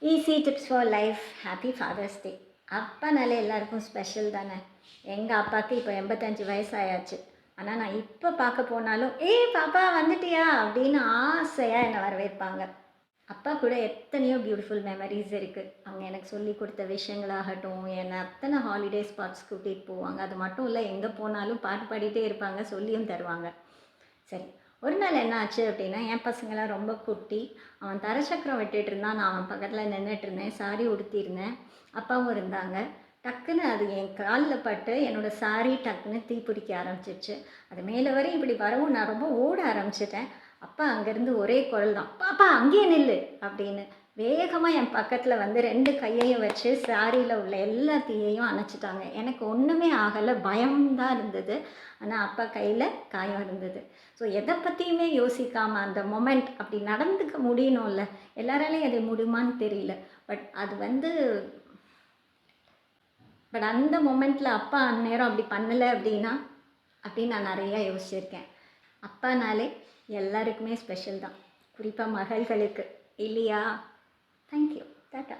Easy tips for life. Happy father's day. அப்பானாலே எல்லாருக்கும் special தானே. எங்கள் அப்பாவுக்கு இப்போ 85 வயசாயாச்சு. ஆனால் நான் இப்போ பார்க்க போனாலும் பாப்பா வந்துட்டியா அப்படின்னு ஆசையாக என்னை வரவேற்பாங்க. அப்பா கூட எத்தனையோ பியூட்டிஃபுல் மெமரிஸ் இருக்குது. அவங்க எனக்கு சொல்லி கொடுத்த விஷயங்களாகட்டும், என்னை அத்தனை ஹாலிடே ஸ்பாட்ஸ் கூட்டிகிட்டு போவாங்க. அது மட்டும் இல்லை, எங்கே போனாலும் பாட்டு பாடிட்டே இருப்பாங்க, சொல்லியும் தருவாங்க. சரி, ஒரு நாள் என்ன ஆச்சு அப்படின்னா, என் பசங்களாம் ரொம்ப குட்டி. அவன் தரச்சக்கரம் விட்டுட்டு இருந்தான். நான் அவன் பக்கத்தில் நின்றுட்டு இருந்தேன். சாரி உடுத்தியிருந்தேன். அப்பாவும் இருந்தாங்க. டக்குன்னு அது என் காலில் பட்டு என்னோடய சாரி டக்குன்னு தீப்பிடிக்க ஆரம்பிச்சிருச்சு. அது மேலே வரை இப்படி வரவும் நான் ரொம்ப ஓட ஆரம்பிச்சிட்டேன். அப்பா அங்கேருந்து ஒரே குரல் தான், பாப்பா அங்கேயே நில்லு அப்படின்னு. வேகமாக என் பக்கத்தில் வந்து 2 கையையும் வச்சு சாரியில் உள்ள எல்லா தீயையும் அணைச்சிட்டாங்க. எனக்கு ஒன்றுமே ஆகலை, பயம்தான் இருந்தது. ஆனால் அப்பா கையில் காயம் இருந்தது. ஸோ எதை பற்றியுமே யோசிக்காமல் அந்த மொமெண்ட் அப்படி நடந்துக்க முடியணும்ல. எல்லாராலையும் அது முடியுமான்னு தெரியல. பட் அந்த மொமெண்ட்டில் அப்பா அந்நேரம் அப்படி பண்ணலை அப்படின்னா அப்படின்னு நான் நிறையா யோசிச்சிருக்கேன். அப்பானாலே எல்லாருக்குமே ஸ்பெஷல் தான், குறிப்பாக மகள்களுக்கு இல்லையா? தேங்க்யூ. டாட்டா.